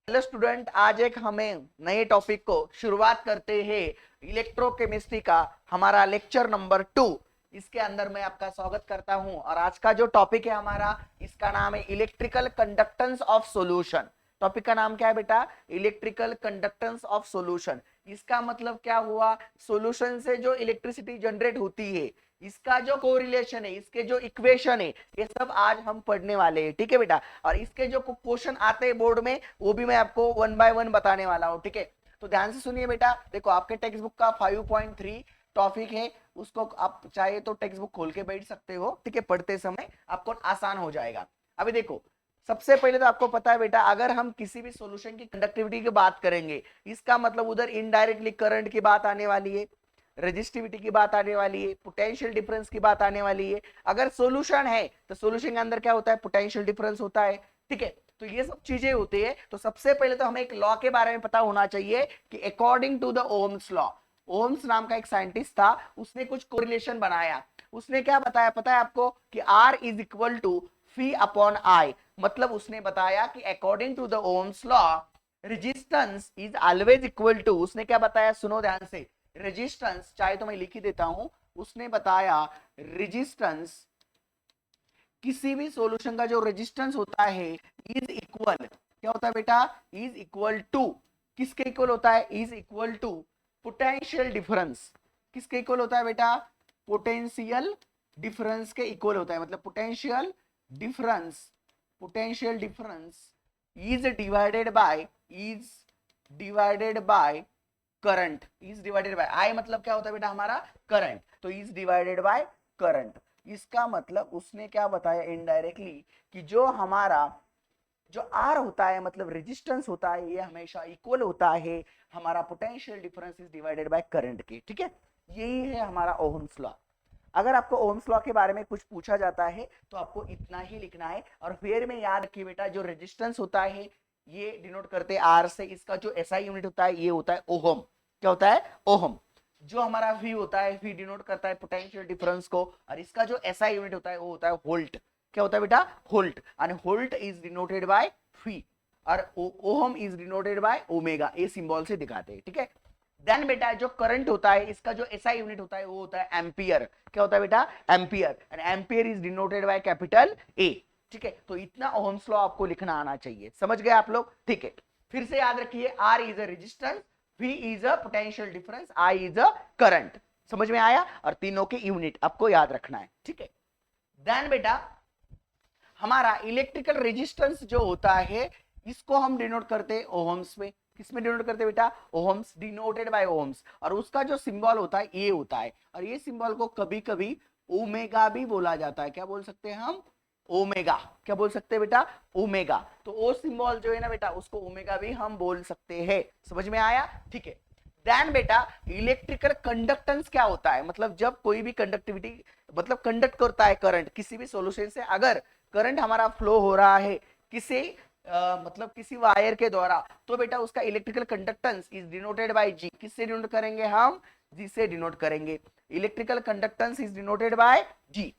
Hello student, आज एक हमें नए टॉपिक को शुरुआत करते हैं। इलेक्ट्रोकेमिस्ट्री का हमारा लेक्चर नंबर 2। इसके अंदर मैं आपका स्वागत करता हूं और आज का जो टॉपिक है हमारा, इसका नाम है electrical conductance of solution. Topic का नाम क्या है बेटा? Electrical conductance of solution. इसका मतलब क्या हुआ? सॉल्यूशन से जो इलेक्ट्रिसिटी जनरेट होती है, इसका जो कोरिलेशन है, इसके जो इक्वेशन है, ये सब आज हम पढ़ने वाले हैं। ठीक है बेटा? और इसके जो क्वेश्चन आते हैं बोर्ड में, वो भी मैं आपको 1 बाय 1 बताने वाला हूँ। ठीक है, तो ध्यान से सुनिए बेटा। देखो, आपके टेक्स्ट बुक का 5.3 टॉपिक है, उसको आप चाहे तो टेक्स्ट बुक खोल के बैठ सकते हो। ठीक है, पढ़ते समय आपको आसान हो जाएगा। अभी देखो, सबसे पहले तो आपको पता है बेटा, अगर हम किसी भी सॉल्यूशन की कंडक्टिविटी की बात करेंगे, इसका मतलब उधर इनडायरेक्टली करंट की बात आने वाली है, रेजिस्टिविटी की बात आने वाली है, पोटेंशियल डिफरेंस की बात आने वाली है। अगर सॉल्यूशन है तो सॉल्यूशन के अंदर क्या होता है? पोटेंशियल डिफरेंस होता है। ठीक है, तो ये सब चीजें होती है। तो सबसे पहले तो हमें एक लॉ के बारे में पता होना चाहिए कि according to the Ohm's law, Ohm's नाम का एक साइंटिस्ट था, उसने कुछ कोरिलेशन बनाया। उसने क्या बताया पता है आपको? कि R इज इक्वल टू फी अपॉन आई। मतलब उसने बताया कि according to the Ohm's law resistance is always equal to, उसने क्या बताया? सुनो ध्यान से। रेजिस्टेंस, चाहे तो मैं लिख ही देता हूं, उसने बताया रेजिस्टेंस, किसी भी सॉल्यूशन का जो रेजिस्टेंस होता है इज इक्वल, क्या होता है बेटा? इज इक्वल टू, किसके इक्वल होता है? Is equal to potential difference. किसके इक्वल होता है बेटा? पोटेंशियल डिफरेंस के इक्वल होता है। मतलब potential difference, potential difference is divided by current. Is divided by I, मतलब क्या होता है बेटा? हमारा करंट। तो इज डिवाइडेड बाय करंट। इसका मतलब उसने क्या बताया इनडायरेक्टली? कि जो हमारा जो आर होता है, मतलब रेजिस्टेंस होता है, ये हमेशा इक्वल होता है हमारा potential difference is divided by current के। ठीक है, यही है हमारा ओहम्स लॉ। अगर आपको ओहम्स लॉ के बारे में कुछ पूछा जाता है तो आपको इतना ही लिखना है। और फिर में याद रखिए बेटा, जो रेजिस्टेंस होता है ये डिनोट करते हैं आर से। इसका जो एसआई यूनिट होता है ये होता है ओहम। क्या होता है? ओहम। जो हमारा वी होता है, वी डिनोट करता है पोटेंशियल डिफरेंस को, और इसका जो एसआई यूनिट होता है वो होता है वोल्ट। क्या होता है बेटा? Volt. And volt is denoted by V, और ohm is denoted by omega. ये सिंबल से दिखाते हैं। ठीक है, देन बेटा जो करंट होता है, इसका जो एसआई यूनिट होता है वो होता है एम्पियर। क्या होता है बेटा? Ampere. And ampere is denoted by capital A. ठीक है, तो इतना ओहम्स लॉ आपको लिखना आना चाहिए। समझ गए आप लोग? ठीक है, फिर से याद रखिए, R is a resistance, V is a potential difference, I is a current. समझ में आया? और तीनों के यूनिट आपको याद रखना है। ठीक है, देन बेटा हमारा इलेक्ट्रिकल रेजिस्टेंस जो होता है, इसको हम डिनोट करते हैं ओहम्स में। किसमें डिनोट करते हैं बेटा? Ohms, denoted by ohms. और उसका जो सिंबल होता है ये होता है, और ये सिंबल को कभी कभी ओमेगा भी बोला जाता है। क्या बोल सकते हैं हम? ओमेगा। क्या बोल सकते हैं बेटा? ओमेगा। तो वो सिंबल जो है ना बेटा, उसको ओमेगा भी हम बोल सकते हैं। समझ में आया? ठीक है, देन बेटा इलेक्ट्रिकल कंडक्टेंस क्या होता है? मतलब जब कोई भी कंडक्टिविटी, मतलब कंडक्ट करता है करंट किसी भी सॉल्यूशन से, अगर करंट हमारा फ्लो हो रहा है किसी मतलब किसी वायर के द्वारा, तो बेटा उसका electrical conductance is denoted by G. किससे डिनोट करेंगे हम? जी से डिनोट करेंगे। Electrical conductance is denoted by G.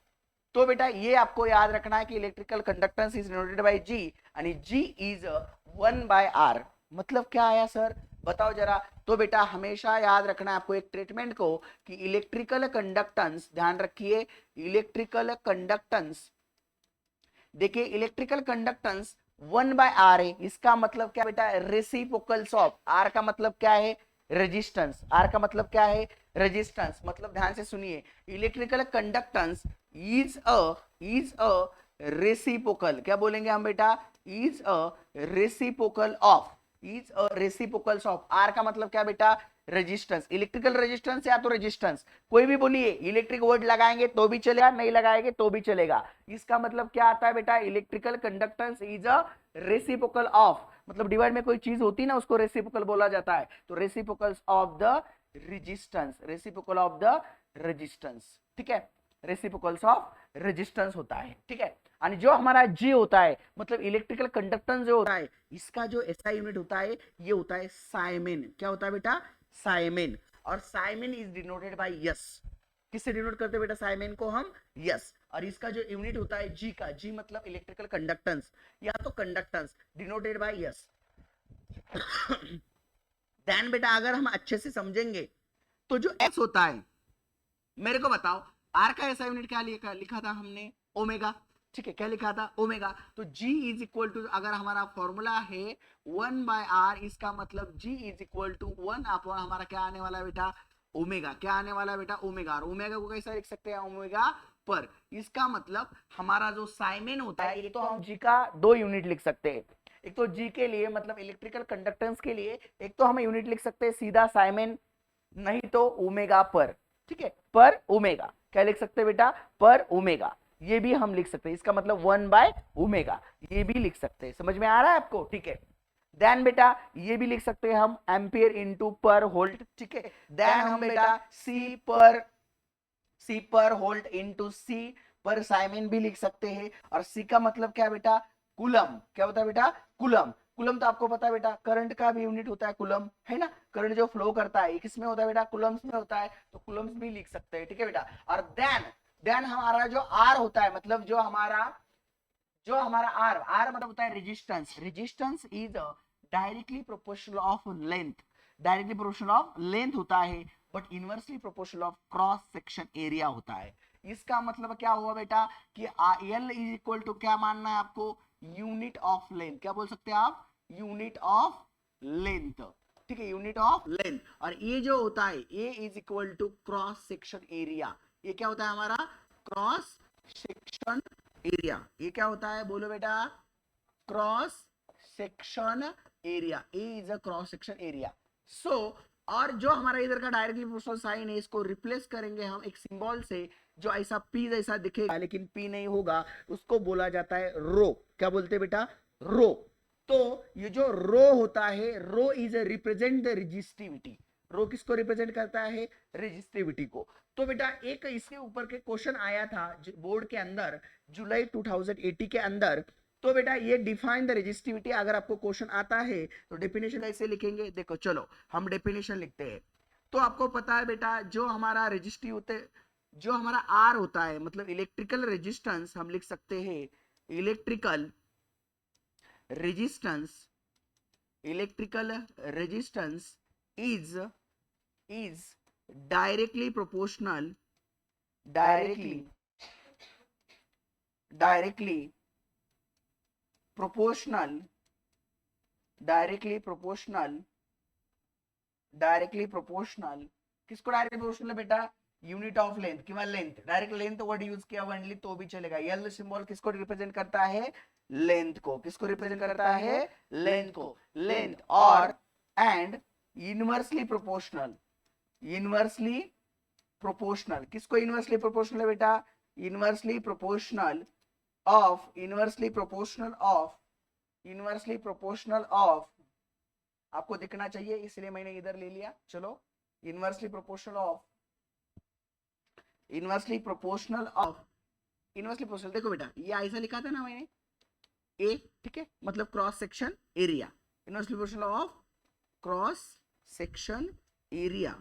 तो बेटा ये आपको याद रखना है कि electrical conductance is denoted by G, यानी जी इज 1 बाय आर। मतलब क्या आया सर? बताओ जरा। तो बेटा हमेशा याद रखना है आपको एक ट्रीटमेंट को, कि इलेक्ट्रिकल कंडक्टेंस, ध्यान रखिए, इलेक्ट्रिकल कंडक्टेंस, देखिए इलेक्ट्रिकल कंडक्टेंस 1 बाय आर है। इसका मतलब क्या बेटा? रेसिप्रोकल्स ऑफ आर का मतलब क्या है? रेजिस्टेंस। आर का मतलब क्या है? रेजिस्टेंस। मतलब ध्यान से सुनिए, electrical conductance is a reciprocal, क्या बोलेंगे हम बेटा? Is a reciprocal of, is a reciprocals of. R का मतलब क्या बेटा? रेजिस्टेंस। इलेक्ट्रिकल रेजिस्टेंस या तो रेजिस्टेंस, कोई भी बोलिए। इलेक्ट्रिक वर्ड लगाएंगे तो भी चलेगा, नहीं लगाएंगे तो भी चलेगा। इसका मतलब क्या आता है बेटा? Electrical conductance is a reciprocal of, मतलब डिवाइड में कोई चीज होती है ना, उसको रेसिप्रोकल बोला जाता है। तो reciprocals of the resistance, reciprocal of the resistance. ठीक है, रेसिप्रोकल्स ऑफ रेजिस्टेंस होता है। ठीक है, और जो हमारा जी होता है, मतलब इलेक्ट्रिकल कंडक्टेंस जो होता है, इसका जो एसआई यूनिट होता है ये होता है साइमेन। क्या होता है बेटा? साइमेन। और साइमेन इज डिनोटेड बाय यस। किससे डिनोट करते हैं बेटा साइमेन को हम? यस। और इसका जो यूनिट होता है जी का, जी मतलब इलेक्ट्रिकल कंडक्टेंस या तो conductance, denoted by yes. Then बेटा अगर हम अच्छे से समझेंगे तो जो एक्स होता है, मेरे को बताओ आर का ऐसा यूनिट क्या लिखा था हमने, ओमेगा। ठीक है, क्या लिखा था, ओमेगा। तो G इज इक्वल टू, अगर हमारा फॉर्मूला है 1/r, इसका मतलब G is equal to 1 upon हमारा क्या आने वाला बेटा, ओमेगा। क्या आने वाला बेटा, ओमेगा। और ओमेगा को कैसा लिख सकते हैं, ओमेगा पर। इसका मतलब हमारा जो साइमेन होता है, ये तो हम G का 2 यूनिट लिख सकते हैं। एक तो G के लिए मतलब इलेक्ट्रिकल कंडक्टेंस के लिए एक तो हम यूनिट लिख सकते हैं सीधा साइमेन, नहीं तो ओमेगा पर। ठीक है, पर ओमेगा क्या लिख सकते हैं बेटा, पर ओमेगा। ये भी हम लिख सकते हैं, इसका मतलब 1/ओमेगा, ये भी लिख सकते हैं। समझ में आ रहा है आपको? ठीक है, देन बेटा ये भी लिख सकते हैं हम एम्पियर इनटू पर वोल्ट। ठीक है, देन हम बेटा सी पर वोल्ट इनटू सी पर साइमन भी लिख सकते हैं। और सी का मतलब क्या बेटा, कूलम। क्या होता है बेटा, कूलम। कूलम तो आपको पता है बेटा, करंट का भी यूनिट होता है कूलम, है ना। करंट जो फ्लो करता है किसमें होता है बेटा, कूलम्स में होता है, तो कूलम्स भी लिख सकते हैं। ठीक है बेटा। और देन हमारा जो आर होता है, मतलब जो हमारा आर मतलब होता है resistance. Resistance is directly proportional of length, directly proportional of length होता है, but inversely proportional of cross section area होता है। इसका मतलब क्या हुआ बेटा कि एल इज इक्वल टू क्या मानना है आपको, यूनिट ऑफ लेंथ। क्या बोल सकते हैं आप, यूनिट ऑफ लेंथ। ठीक है, यूनिट ऑफ लेंथ। और ये जो होता है A is equal to cross section area. ये क्या होता है हमारा, क्रॉस सेक्शन एरिया। ये क्या होता है, बोलो बेटा, cross section area. A is a cross section area. So और जो हमारा इधर का डायरेक्टली प्रोपोर्शनल साइन है, इसको रिप्लेस करेंगे हम एक सिंबल से जो ऐसा पी जैसा दिखेगा लेकिन पी नहीं होगा, उसको बोला जाता है रो। क्या बोलते हैं बेटा, रो। तो ये जो रो होता है, rho is a represent the resistivity. Rho किसको रिप्रेजेंट करता है, रेजिस्टिविटी को। तो बेटा एक इसके ऊपर के क्वेश्चन आया था बोर्ड के अंदर जुलाई 2080 के अंदर। तो बेटा ये डिफाइन द रेजिस्टिविटी, अगर आपको क्वेश्चन आता है तो डेफिनेशन ऐसे लिखेंगे। देखो चलो हम डेफिनेशन लिखते हैं। तो आपको पता है बेटा जो हमारा रेजिस्टिव होते, जो हमारा आर होता है मतलब इलेक्ट्रिकल रेजिस्टेंस, हम लिख सकते हैं electrical resistance, electrical resistance is directly proportional, directly proportional, directly proportional किसको डायरेक्टली प्रोपोर्शनल बेटा, यूनिट ऑफ लेंथ किंवा length. Direct length word use किया वनली तो भी चलेगा। यल सिंबल किसको रिप्रेजेंट करता है, लेंथ को। किसको रिप्रेजेंट करता है, लेंथ को। लेंथ और and inversely proportional, inversely proportional. किसको इनवर्सली प्रोपोर्शनल है बेटा, inversely proportional of, inversely proportional of, inversely proportional of, आपको दिखना चाहिए इसलिए मैंने इधर ले लिया। चलो inversely proportional of, inversely proportional of, inversely proportional. देखो बेटा ये ऐसा लिखा था ना मैंने, ए। ठीक है, मतलब cross section area, inversely proportional of cross section area,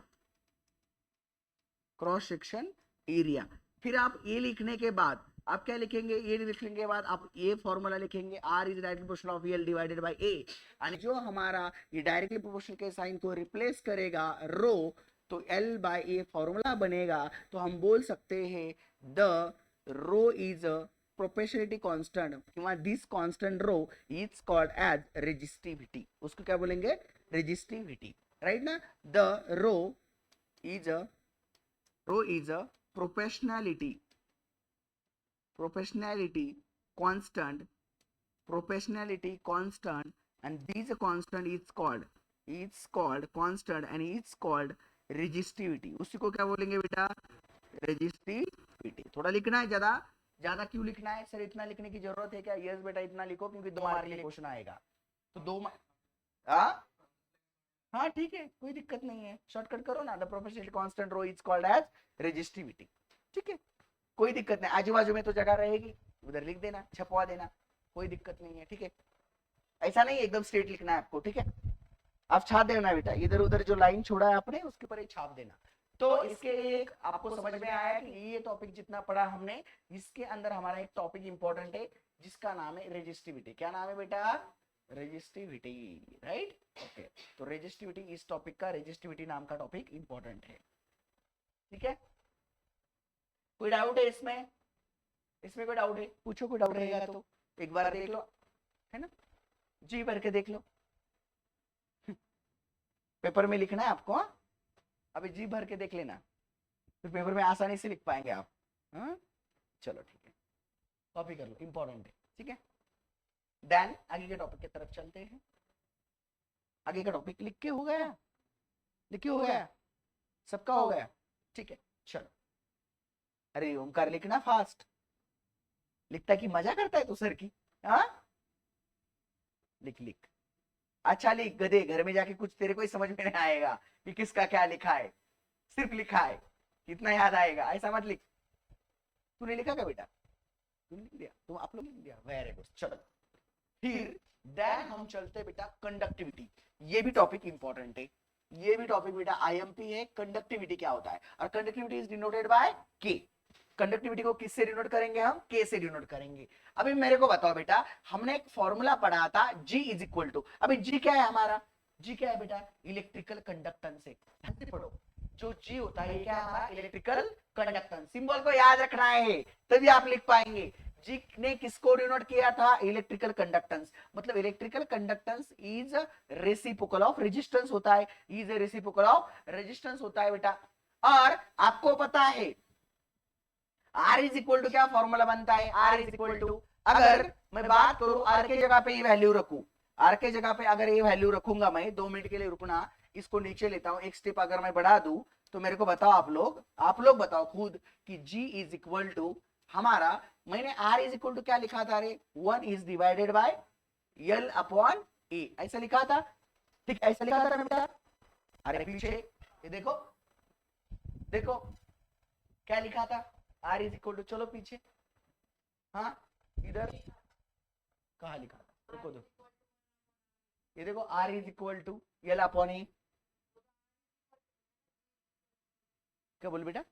cross section area. फिर आप ये लिखने के बाद आप क्या लिखेंगे, ये लिखने के बाद आप ये फॉर्मूला लिखेंगे, R is directly proportional of L divided by A. और जो हमारा ये डायरेक्टली प्रोपोर्शनल के साइन को रिप्लेस करेगा रो, तो एल बाय ए फॉर्मूला बनेगा। तो हम बोल सकते हैं the rho is a proportionality constant, किंवा this constant rho is called as resistivity. उसको क्या बोलेंगे, रेजिस्टिविटी, राइट ना। The rho is a proportionality constant, and this constant is called constant and it's called resistivity। उसी को क्या बोलेंगे बेटा, resistivity। थोड़ा लिखना है, ज्यादा क्यों लिखना है सर, इतना लिखने की जरूरत है क्या, यस बेटा इतना लिखो क्योंकि 2 मार्क के लिए क्वेश्चन आएगा। तो 2 हाँ ठीक है, कोई दिक्कत नहीं है, शॉर्टकट करो ना। The proportional constant rho is called as resistivity. ठीक है, कोई दिक्कत नहीं, आजू बाजू में तो जगह रहेगी, उधर लिख देना, छपवा देना, कोई दिक्कत नहीं है। ठीक है, ऐसा नहीं एकदम स्ट्रेट लिखना है आपको। ठीक है, आप छाप देना बेटा, इधर उधर जो लाइन छोड़ा है आपने उसके ऊपर छाप देना। तो इसके एक आपको समझ में आया कि ये टॉपिक जितना पढ़ा हमने, इसके अंदर हमारा एक टॉपिक इंपॉर्टेंट है जिसका नाम है रेजिस्टिविटी। क्या नाम है बेटा, रेजिस्टिविटी, राइट। ओके, तो रेजिस्टिविटी इस टॉपिक का, रेजिस्टिविटी नाम का टॉपिक इंपॉर्टेंट है, ठीक है। कोई डाउट है इसमें? इसमें कोई डाउट है? पूछो, कोई डाउट रहेगा तो एक बार देख लो, है ना, जी भर के देख लो। पेपर में लिखना है आपको, हाँ, अभी जी भर के देख लेना, फिर पेपर में आसानी से लिख पाएंगे आप। हाँ, चलो ठीक है, कॉपी कर लो, इंपॉर्टेंट है, ठीक है। देन आगे के टॉपिक की तरफ चलते हैं। आगे का टॉपिक लिख के हो गया? लिख के हो गया? सबका हो गया? ठीक है, चलो। अरे ओमकार लिखना फास्ट, लिखता कि मजा करता है तू सर की? हाँ, लिख लिख, अच्छा लिख गधे, घर में जाके कुछ तेरे को ही समझ में नहीं आएगा कि किसका क्या लिखा है, सिर्फ लिखा है, कितना याद आएगा, ऐसा मत लिख। तूने लिखा क्या बेटा? तूने लिख दिया? तुम आप लोग लिख दिया, वेरी गुड। चलो फिर देन हम चलते बेटा कंडक्टिविटी। ये भी टॉपिक इंपॉर्टेंट है, ये भी टॉपिक बेटा आईएमपी है। कंडक्टिविटी क्या होता है? और कंडक्टिविटी इज डिनोटेड बाय के। कंडक्टिविटी को किससे डिनोट करेंगे हम? के से डिनोट करेंगे। अभी मेरे को बताओ बेटा, हमने एक फॉर्मूला पढ़ा था G इज इक्वल टू, अभी G क्या है हमारा? G क्या है बेटा? इलेक्ट्रिकल कंडक्टेंस है, ऐसे पढ़ो। जो G होता है क्या है हमारा? Electrical conductance. सिंबल को याद रखना है तभी आप लिख पाएंगे। G ने किसको डिनोट किया था? Electrical conductance. मतलब electrical conductance is reciprocal of resistance होता है, इज रेसिप्रोकल ऑफ रेजिस्टेंस होता है बेटा। और आपको पता है R इज इक्वल टू क्या फॉर्मूला बनता है? R इज इक्वल टू, अगर मैं बात करूं R के जगह पे ये वैल्यू रखूं, R के जगह पे अगर ये वैल्यू रखूंगा मैं, 2 मिनट के लिए रुकना, इसको नीचे लेता हूं, एक स्टेप अगर मैं बढ़ा दूं तो मेरे को बताओ आप लोग बताओ खुद कि G इज इक्वल टू हमारा, मैंने R इज इक्वल टू क्या लिखा था रे? 1 is divided bye L upon A, ऐसा लिखा था, ठीक, ऐसा लिखा था बेटा। अरे पीछे ये देखो, देखो क्या लिखा था? R इज इक्वल टू, चलो पीछे, हाँ इधर कहा लिखा था, रुको दो, ये देखो R is equal to L upon E। क्या बोल बेटा?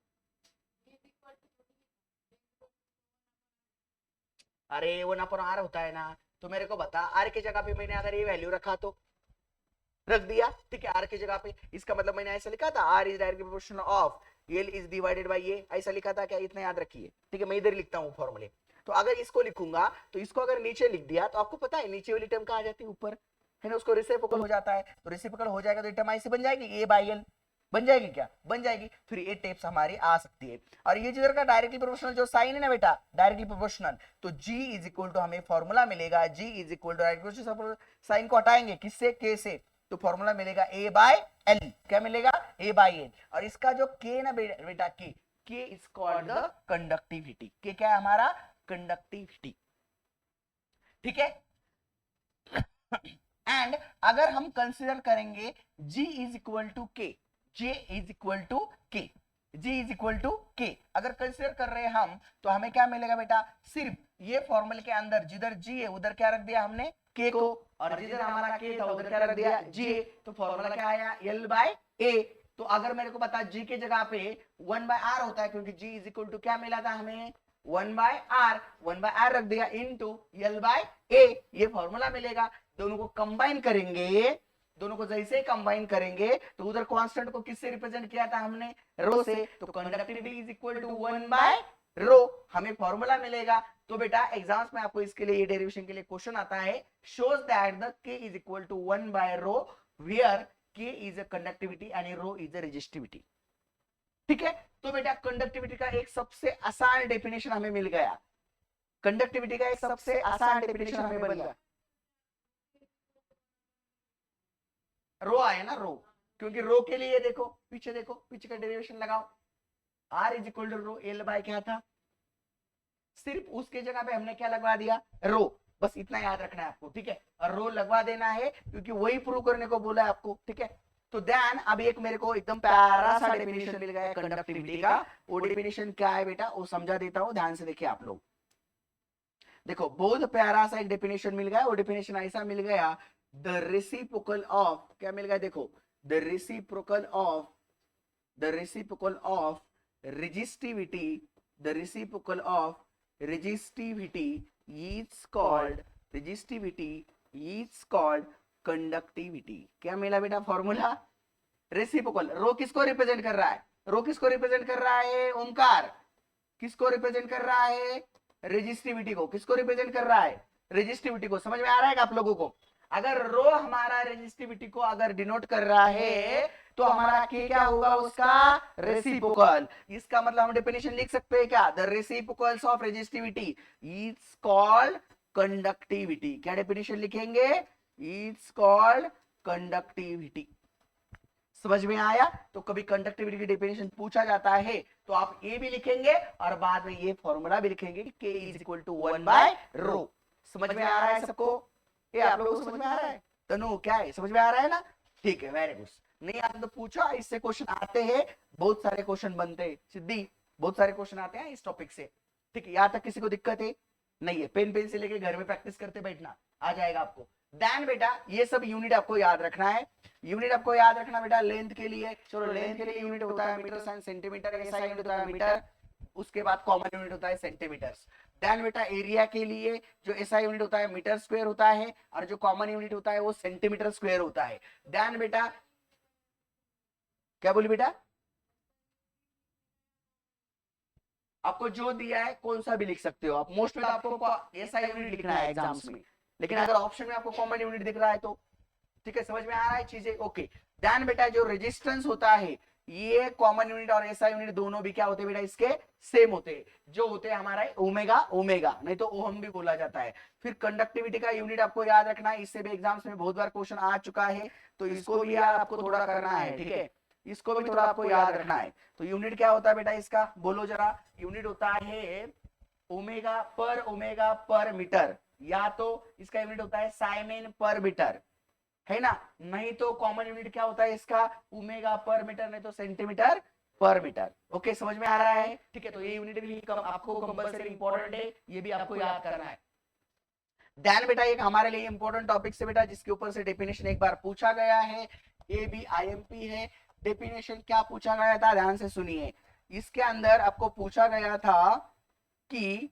अरे वो ना पर R होता है ना, तो मेरे को बता, R की जगह पे मैंने अगर ये वैल्यू रखा तो रख दिया, ठीक है, R की जगह पे, इसका मतलब मैंने ऐसा लिखा था R is directly proportional of L is divided bye ये, ऐसा लिखा था क्या? इतना याद रखिए, ठीक है, मैं इधर लिखता हूँ फॉर्मूले। तो अगर इसको लिखूंगा तो इसको अगर नीचे लिख दिया तो आपको पता है नीचे वाली टर्म कहाँ आ जाती है? ऊपर, है ना, उसको रेसिप्रोकल हो जाता है, तो रेसिप्रोकल हो जाएगा तो टर्म ऐसे बन जाएगी, A बाई L बन जाएगी, क्या बन जाएगी? फिर ये टेप्स हमारी आ सकती है। और ये जिधर का डायरेक्टली प्रोपोर्शनल जो साइन है ना बेटा, डायरेक्टली प्रोपोर्शनल, तो G इज इक्वल टू हमें फॉर्मूला मिलेगा, G is equal to directly proportional, sign को हटाएंगे किससे? K से, तो फॉर्मूला मिलेगा A बाय L। क्या मिलेगा? A by L। और इसका जो K ना बेटा, K is called the conductivity. K क्या है हमारा? कंडक्टिविटी, ठीक है। एंड अगर हम कंसिडर करेंगे G is equal to K, J is equal to K, G is equal to K अगर कंसिडर कर रहे हैं हम, तो हमें क्या मिलेगा बेटा? सिर्फ ये फॉर्मूले के अंदर जिधर G है उधर क्या रख दिया हमने? K को, और जिधर हमारा K था उधर क्या रख दिया? G। तो फॉर्मूला क्या आया? L by A। तो अगर मेरे को बता G के जगह पे 1 बाय R होता है, क्योंकि G इज इक्वल टू क्या मिला था हमें? 1 बाय R रख दिया इनटू L बाय A, ये फॉर्मूला मिलेगा। दोनों को कंबाइन करेंगे, दोनों को जैसे कंबाइन करेंगे तो उधर कांस्टेंट को किससे रिप्रेजेंट किया था हमने? रो से, तो conductivity is equal to 1 by rho, हमें फॉर्मूला मिलेगा। तो बेटा एग्जाम्स में आपको इसके लिए, ये डेरिवेशन के लिए क्वेश्चन आता है, shows that the K is equal to 1 by rho where K is a conductivity and rho is a resistivity, ठीक है। तो बेटा कंडक्टिविटी का एक सबसे आसान डेफिनेशन हमें मिल गया, कंडक्टिविटी का एक सबसे आसान डेफिनेशन हमें बन गया, रो आया ना, रो, क्योंकि रो के लिए देखो पीछे, देखो पीछे का डेरिवेशन लगाओ, R is equal to rho, L by क्या था? सिर्फ उसके जगह पे हमने क्या लगवा दिया? रो, बस इतना याद रखना है आपको, ठीक है, और रो लगवा देना है क्योंकि वही प्रूव करने को बोला है आपको, ठीक है। तो ध्यान, अब एक मेरे को एकदम प्यारा सा डेफिनेशन मिल गया कंडक्टिविटी का, वो डेफिनेशन क्या है बेटा वो समझा देता हूं, ध्यान से देखिए आप लोग। देखो बहुत प्यारा सा एक डेफिनेशन मिल गया, वो डेफिनेशन ऐसा मिल गया, द रेसिप्रोकल ऑफ, क्या मिल गया देखो, the reciprocal of, the reciprocal of resistivity, the reciprocal of resistivity is called, resistivity is called conductivity. क्या मिला बेटा फॉर्मूला? रेसिप्रोकल। रो किसको रिप्रेजेंट कर रहा है? रो किसको रिप्रेजेंट कर रहा है? ओमकार। किसको रिप्रेजेंट कर रहा है? रेजिस्टिविटी को। किसको रिप्रेजेंट कर रहा है? रेजिस्टिविटी को। समझ में आ रहा है आप लोगों को? अगर रो हमारा रेजिस्टिविटी को अगर डिनोट कर रहा है तो हमारा के क्या होगा उसका? रेसिप्रोकल। इसका मतलब हम डेफिनेशन लिख सकते हैं क्या? The reciprocals of resistivity is called conductivity. क्या डेफिनेशन लिखेंगे? Is called conductivity. समझ में आया? तो कभी कंडक्टिविटी की डेफिनेशन पूछा जाता है तो आप ये भी लिखेंगे और बाद में ये फॉर्मूला भी लिखेंगे कि K is equal to 1 by rho. समझ में आ रहा है सबको? ये आप लोगों को समझ में आ रहा है? तनु क्या है, समझ में आ रहा है ना? ठीक है, वेरी गुड। नहीं आता तो पूछो, इससे क्वेश्चन आते हैं, बहुत सारे क्वेश्चन बनते हैं सिद्धि, बहुत सारे क्वेश्चन आते हैं इस टॉपिक से। ठीक है, यहाँ तक किसी को दिक्कत है? नहीं है? पेन पेन से लेके घर में प्रैक्टिस करते बैठना, आ जाएगा आपको। देन बेटा ये सब यूनिट आपको याद रखना है। यूनिट आपको याद रखना बेटा लेंथ के लिए। चलो लेंथ के लिए यूनिट होता है मीटर साइन सेंटीमीटर, ऐसा यूनिट होता है मीटर, उसके बाद कॉमन यूनिट होता है सेंटीमीटर्स। देन बेटा एरिया के लिए जो ऐसा यूनिट होता है मीटर स्क्वायर होता है और जो कॉमन यूनिट होता है वो सेंटीमीटर स्क्वायर होता है। देन बेटा क्या बोली बेटा? आपको जो दिया है कौन सा भी लिख सकते हो आप, मोस्ट में तो आपको ऐसा यूनिट लिखना है एग्जाम्स में, लेकिन अगर ऑप्शन में आपको कॉमन यूनिट दिख रहा है तो ठीक है, समझ में आ रहा है चीजें? ओके। ध्यान बेटा जो रेजिस्टेंस होता है ये कॉमन यूनिट और ऐसा यूनिट दोनों भी क्या होते हैं बेटा? इसके सेम होते हैं, जो होते हैं हमारा ओमेगा, ओमेगा नहीं तो ओहम भी बोला जाता है। फिर कंडक्टिविटी का यूनिट आपको याद रखना है, इससे भी एग्जाम्स में बहुत बार क्वेश्चन आ चुका है, तो इसको भी यार आपको थोड़ा करना है, ठीक है? इसको भी थोड़ा आपको याद रखना है। तो यूनिट क्या होता है बेटा इसका? बोलो जरा। यूनिट होता है ओमेगा पर मीटर, या तो इसका यूनिट होता है साइमेन पर मीटर, है ना? नहीं तो कॉमन यूनिट क्या होता है इसका? ओमेगा पर मीटर, नहीं तो सेंटीमीटर पर मीटर। ओके, समझ में आ रहा है? ठीक है, तो ये यूनिट भी आपको कंपलसरी इंपॉर्टेंट है, ये भी आपको याद करना है। ध्यान बेटा एक हमारे लिए इंपॉर्टेंट टॉपिक से बेटा जिसके ऊपर से डेफिनेशन एक बार पूछा गया है, ये भी आईएमपी है। डेफिनेशन क्या पूछा गया था? ध्यान से सुनिए। इसके अंदर आपको पूछा गया था कि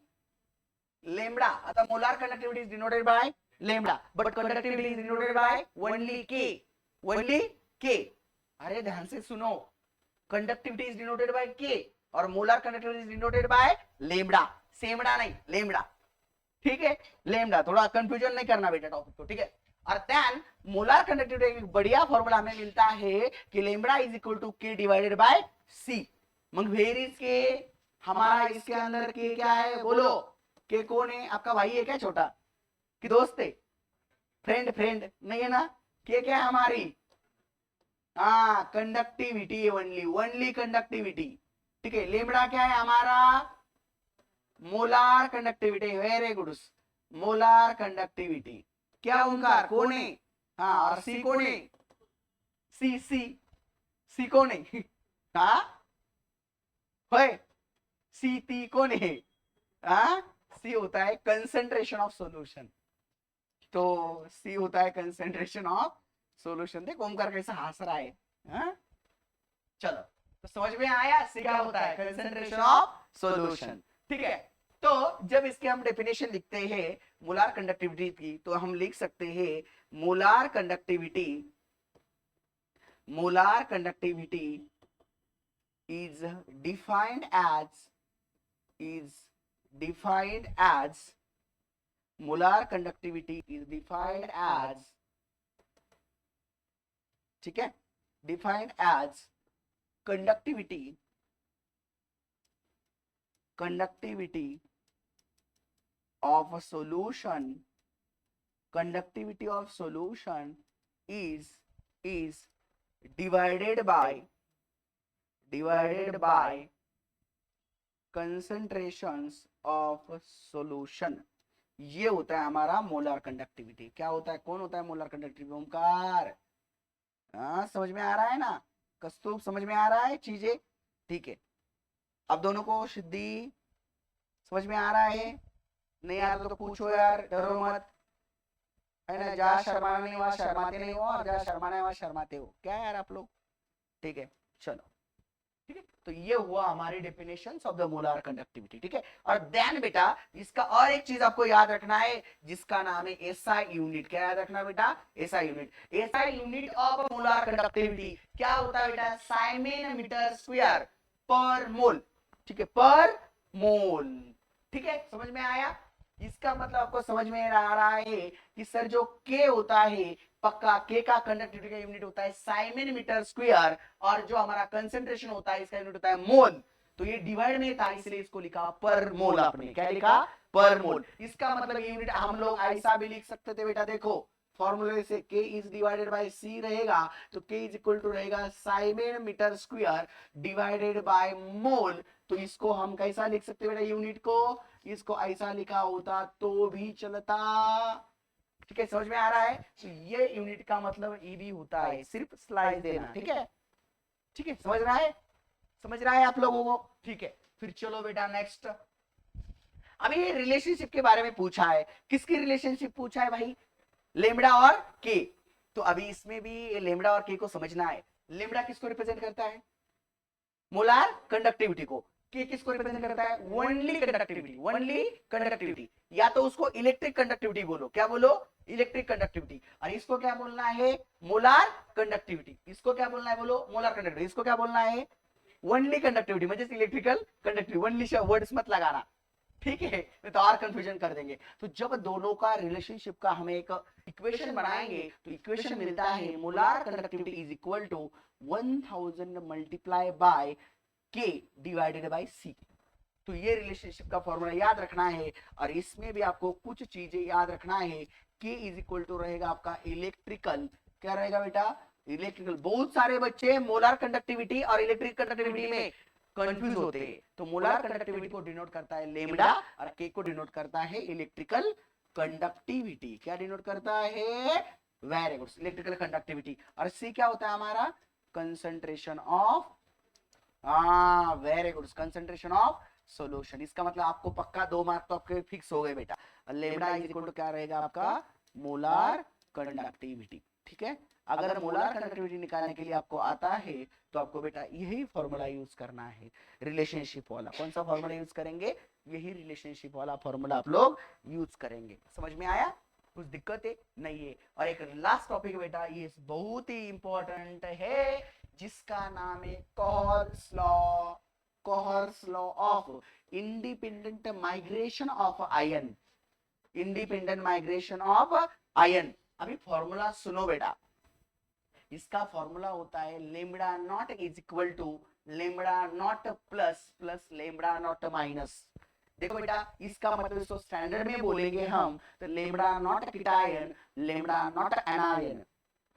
लेमड़ा अतः molar conductivity is denoted bye lambda, but conductivity is denoted by only के, ओनली के। अरे ध्यान से सुनो, कंडक्टिविटी इज डिनोटेड बाय के और molar conductivity is denoted bye lambda, Semra नहीं, लेमड़ा। ठीक है, लेमड़ा। थोड़ा कंफ्यूजन नहीं करना बेटा टॉपिक को, ठीक है? और देन मोलार कंडक्टिविटी एक बढ़िया फॉर्मूला हमें मिलता है कि lambda is equal to K divided by C. मग वेयर इज के? हमारा इसके अंदर के क्या है बोलो? के कौन है? आपका भाई है क्या छोटा कि दोस्त है? फ्रेंड, फ्रेंड नहीं है ना? के क्या है हमारी? हाँ, कंडक्टिविटी, ओनली ओनली कंडक्टिविटी। ठीक है, लेमड़ा क्या है हमारा? Molar conductivity. Very good, molar conductivity. क्या ओंकार कौन है? हाँ, और सी कौन है? सी सी सी कौन है? हाँ सी टी कौन है? हाँ, सी होता है कंसेंट्रेशन ऑफ सॉल्यूशन। तो सी होता है कंसेंट्रेशन ऑफ सॉल्यूशन। देख ओमकार कैसा हंस रहा है। हाँ? चलो, तो समझ में आया सी क्या होता है? Concentration of solution. ठीक है, तो जब इसके हम डेफिनेशन लिखते हैं मोलार कंडक्टिविटी की, तो हम लिख सकते हैं molar conductivity, molar conductivity is defined as molar conductivity is defined as, ठीक है, defined as conductivity of a solution, conductivity of solution is divided by concentrations of solution। ये होता है हमारा मोलर कंडक्टिविटी। क्या होता है? कौन होता है मोलर कंडक्टिविटी? ओमकार। हाँ, समझ में आ रहा है ना? कस्तूर समझ में आ रहा है चीजें? ठीक है, अब दोनों को सिद्धि समझ में आ रहा है? नहीं आ रहा तो पूछो यार, डरो मत, है ना? जहाँ शर्माना नहीं वहां शर्माते नहीं हो, और जहाँ शर्माना है वहां शर्माते हो। क्या यार आप लोग? ठीक है, चलो। ठीक है, तो ये हुआ हमारी definition of the molar conductivity. ठीक है, और देन बेटा इसका और एक चीज आपको याद रखना है जिसका नाम है एसआई यूनिट। क्या याद रखना बेटा? SI unit. SI unit of molar conductivity क्या होता है बेटा? साइमन मीटर स्क्वायर पर मोल। ठीक है, पर मोल। ठीक है, समझ में आया? इसका मतलब आपको समझ में आ रहा है कि सर जो के होता है, पक्का के का कंडक्टिविटी का यूनिट होता है साइमन मीटर स्क्वायर, और जो हमारा कंसंट्रेशन होता है इसका यूनिट होता है मोल। तो ये डिवाइड में था इसलिए इसको लिखा पर मोल। आपने क्या लिखा? पर मोल। इसका मतलब ये यूनिट हम लोग ऐसा भी लिख सकते थे बेटा, देखो फॉर्मूले से K is divided by C रहेगा, तो K इज इक्वल टू रहेगा siemens metre square divided by mole. तो इसको हम कैसा लिख सकते बेटा यूनिट को? इसको ऐसा लिखा होता तो भी चलता। ठीक है, समझ में आ रहा है? तो ये यूनिट का मतलब ई भी होता है, सिर्फ स्लाइस देना। ठीक है, ठीक है, समझ रहा है? समझ रहा है आप लोगों को? ठीक है, फिर चलो बेटा नेक्स्ट। अभी ये रिलेशनशिप के बारे में पूछा है। किसकी रिलेशनशिप पूछा है भाई? लेमड़ा और के। तो अभी इसमें भी लेमड़ा और के को समझना है। लेमड़ा किसको रिप्रेजेंट करता है? मोलार कंडक्टिविटी को। के किसको रिप्रेजेंट करता है? Only conductivity. ओनली कंडक्टिविटी, या तो उसको इलेक्ट्रिक कंडक्टिविटी बोलो। क्या बोलो? Electric conductivity. और इसको क्या बोलना है? Molar conductivity. इसको क्या बोलना है? बोलो मोलार कंडक्टिविटी। इसको क्या बोलना है? ओनली कंडक्टिविटी, मतलब इलेक्ट्रिकल कंडक्टिविटी। ओनली वर्ड्स मत लगाना, ठीक है, तो और कंफ्यूजन कर देंगे। तो जब दोनों का रिलेशनशिप का हमें एक इक्वेशन बनाएंगे तो इक्वेशन मिलता है molar conductivity is equal to 1000 multiply by K divided by C. तो ये रिलेशनशिप का फॉर्मूला याद रखना है, और इसमें भी आपको कुछ चीजें याद रखना है। के इज इक्वल टू रहेगा आपका इलेक्ट्रिकल, क्या रहेगा बेटा? इलेक्ट्रिकल। बहुत सारे बच्चे मोलार कंडक्टिविटी और इलेक्ट्रिक कंडक्टिविटी में कंफ्यूज होते हैं। तो मोलार कंडक्टिविटी को डिनोट करता है लेमडा, और के को डिनोट करता है इलेक्ट्रिकल कंडक्टिविटी। क्या डिनोट करता है? Very good, electrical conductivity. और सी क्या होता है हमारा? कंसंट्रेशन ऑफ, हाँ very good, concentration of solution. इसका मतलब आपको पक्का 2 मार्क तो आपके फिक्स हो गए बेटा। लेमडा इज इक्वल टू क्या रहेगा आपका? Molar conductivity. ठीक है, अगर मोलार कंडक्टिविटी निकालने के लिए आपको आता है तो आपको बेटा यही फॉर्मूला यूज करना है, रिलेशनशिप वाला। कौन सा फॉर्मूला यूज करेंगे? यही रिलेशनशिप वाला फॉर्मूला आप लोग यूज करेंगे। समझ में आया? कुछ दिक्कत है? नहीं है। और एक लास्ट टॉपिक बेटा, ये बहुत ही इंपॉर्टेंट है, जिसका नाम है Kohlrausch's law. Kohlrausch's law of independent migration of ion. Independent migration of ion. अभी फॉर्मूला सुनो बेटा। इसका फॉर्मूला होता है lambda naught is equal to lambda naught plus plus lambda naught minus. देखो बेटा, इसका मतलब इसको स्टैंडर्ड में बोलेंगे हम तो lambda naught cation, lambda naught anion.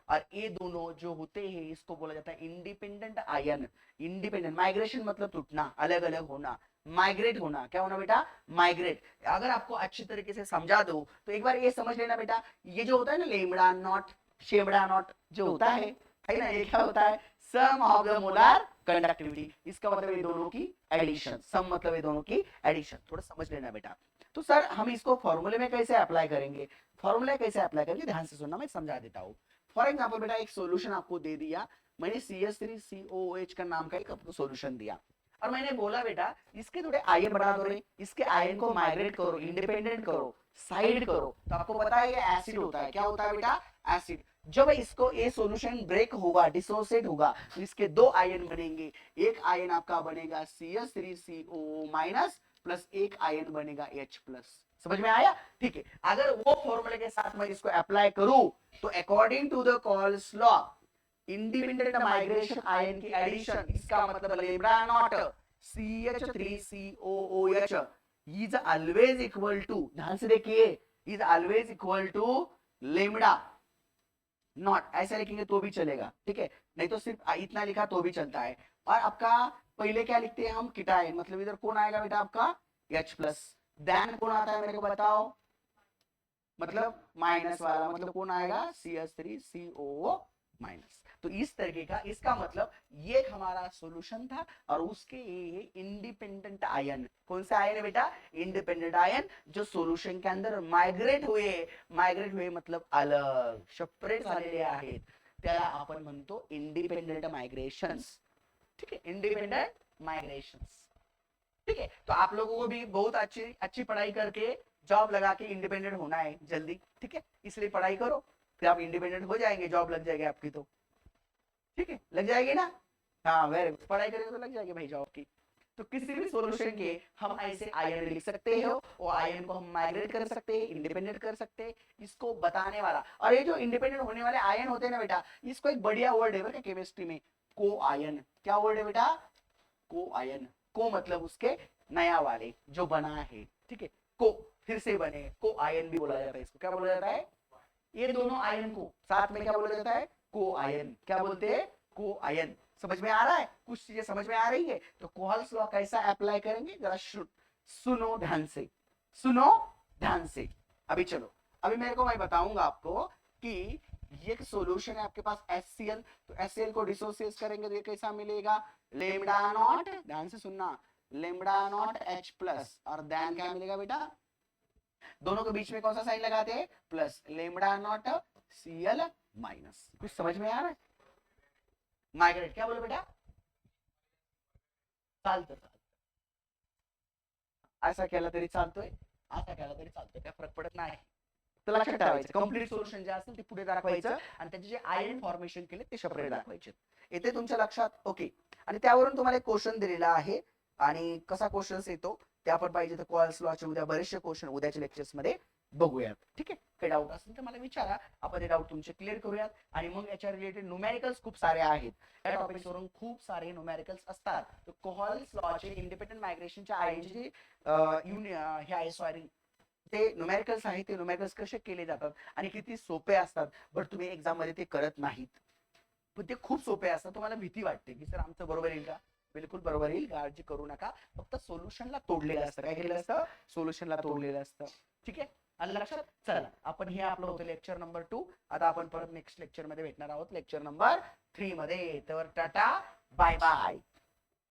और ये दोनों जो होते हैं इसको बोला जाता है इंडिपेंडेंट आयन। इंडिपेंडेंट, माइग्रेशन मतलब टूटना, अलग अलग होना, माइग्रेट होना। क्या होना बेटा? माइग्रेट। अगर आपको अच्छी तरीके से समझा दो तो एक बार ये समझ लेना बेटा, ये जो होता है ना लेमडा नॉट शेमडा नॉट जो होता है ना, ये क्या होता है? सम ऑफ द मोलार कंडक्टिविटी। इसका मतलब ये दोनों की एडिशन। सम मतलब ये दोनों की एडिशन। थोड़ा समझ लेना बेटा। तो सर हम इसको फॉर्मूले में कैसे अप्लाई करेंगे? फॉर्मूले कैसे अप्लाई करेंगे ध्यान से सुनना, मैं समझा देता हूँ। फॉर एग्जाम्पल बेटा एक सोल्यूशन आपको दे दिया, मैंने CH3COOH का नाम का एक आपको सोल्यूशन दिया, और मैंने बोला बेटा इसके थोड़े आयन बना दो रे, इसके आयन को माइग्रेट करो, इंडिपेंडेंट करो, साइड करो। तो आपको पता है ये एसिड होता है। क्या होता है बेटा? एसिड। जब इसको ये सॉल्यूशन ब्रेक होगा, डिसोसिएट होगा, तो इसके 2 आयन बनेंगे। एक आयन आपका बनेगा CH3CO माइनस प्लस एक आयन बनेगा H प्लस। समझ में आया? ठीक है, अगर वो फॉर्मूले के साथ मैं इसको अप्लाई करूं तो according to the Kohlrausch's law independent migration ion की एडिशन, इसका मतलब lambda naught CH3COOH is always equal to, ध्यान से देखिए, is always equal to lambda naught. ऐसा लिखेंगे तो भी चलेगा, ठीक है, नहीं तो सिर्फ इतना लिखा तो भी चलता है। और आपका पहले क्या लिखते हैं हम? कीटायन, मतलब इधर कौन आएगा बेटा आपका? H plus. देन कौन आता है मेरे को बताओ? मतलब माइनस वाला, मतलब कौन आएगा? CH3CO minus. तो इस तरीके का, इसका मतलब ये हमारा सॉल्यूशन था, और उसके ये इंडिपेंडेंट आयन। कौन सा आयन है बेटा? इंडिपेंडेंट आयन, जो सॉल्यूशन के अंदर माइग्रेट हुए मतलब अलग सेपरेट झालेले आहेत, त्याला आपण म्हणतो इंडिपेंडेंट मायग्रेशन्स। ठीक है, इंडिपेंडेंट माइग्रेशन। ठीक है, तो आप लोगों को भी बहुत अच्छी अच्छी पढ़ाई करके जॉब लगा के इंडिपेंडेंट होना है जल्दी। ठीक है, इसलिए पढ़ाई करो, फिर आप इंडिपेंडेंट हो जाएंगे, जॉब लग जाएगी आपकी तो। ठीक है, लग जाएगी ना? हाँ, वेरी गुड, पढ़ाई करेंगे तो लग जाएगी भाई जॉब की। तो किसी भी सॉल्यूशन के हम ऐसे आयन लिख सकते हो और आयन को हम माइग्रेट कर सकते हैं, इंडिपेंडेंट कर सकते हैं, इसको बताने वाला। और ये जो इंडिपेंडेंट होने वाले आयन होते हैं ना बेटा, इसको एक बढ़िया वर्ड है बेटा केमिस्ट्री में, को आयन। क्या वर्ड है बेटा? को आयन। को मतलब उसके नया वाले जो बना है। ठीक है, को फिर से बने, को आयन भी बोला जाता है इसको। क्या बोला जाता है? ये दोनों आयन को साथ में क्या बोला जाता है? को आयन। क्या बोलते हैं? को आयन। समझ में आ रहा है? कुछ चीजें समझ में आ रही है? तो कोहल्स लॉ कैसा अप्लाई करेंगे जरा सुनो ध्यान से, सुनो ध्यान से। अभी चलो, अभी मेरे को मैं बताऊंगा आपको कि ये सॉल्यूशन है आपके पास HCl, तो HCl को डिसोसिएट करेंगे तो ये कैसा मिलेगा? लेमडा नॉट, ध्यान से सुनना, लेमडा नॉट H प्लस, और देन क्या मिलेगा बेटा? दोनों के बीच में कौन सा साइन लगाते हैं? Plus, lambda not Cl minus. कुछ समझ में आ रहा है? माइग्रेट क्या बोले बेटा? चालतं, असा केला तरी चालतोय, असा केला तरी चालतोय, काय फरक पडत नाही. तर लक्षात ठेवायचं, कंप्लीट सोल्युशन जे असेल ते पुढे दाखवायचं आणि त्याचे जे आयन फॉर्मेशन केले ते सेपरेट दाखवायचे. येते तुमच्या लक्षात? ओके. आणि त्यावरून तुम्हाला एक क्वेश्चन दिलेला आहे आणि कसा क्वेश्चन येतो ते आपण पाहिजे तर कोहल्स लॉचे उद्या बरेचसे क्वेश्चन उद्याच्या लेक्चर्स मध्ये बघूयात. ठीक आहे, काही डाऊट असेल तर मला विचारा, आपण ते डाऊट तुमचे क्लिअर करूयात. आणि मग याच्या रिलेटेड न्यूमेरिकल्स खूप सारे आहेत, या टॉपिक्स वरून खूप सारे न्यूमेरिकल्स असतात. तर कोहल्स लॉचे इंडिपेंडेंट मायग्रेशनच्या आयनचे जे हे आहे सॉरी ते न्यूमेरिकल्स आहेत, ते न्यूमेरिकल्स कसे केले जातात आणि किती सोपे असतात. बट तुम्ही एक्झाम मध्ये ते करत नाहीत, पण ते खूप सोपे असतात. तुम्हाला भीती वाटते की सर आमचं बरोबर येईल का? बिलकुल बरोबर येईल, काळजी करू नका. फक्त सोल्युशनला तोडलेलं असतं. काय केलेलं असतं? सोल्युशनला तोडलेलं असतं. ठीक आहे, आलं लक्षात? चला, आपण हे आपलं होतं लेक्चर नंबर 2. आता आपण परत नेक्स्ट लेक्चर मध्ये भेटणार आहोत, लेक्चर नंबर 3 मध्ये. तर टाटा, बाय बाय.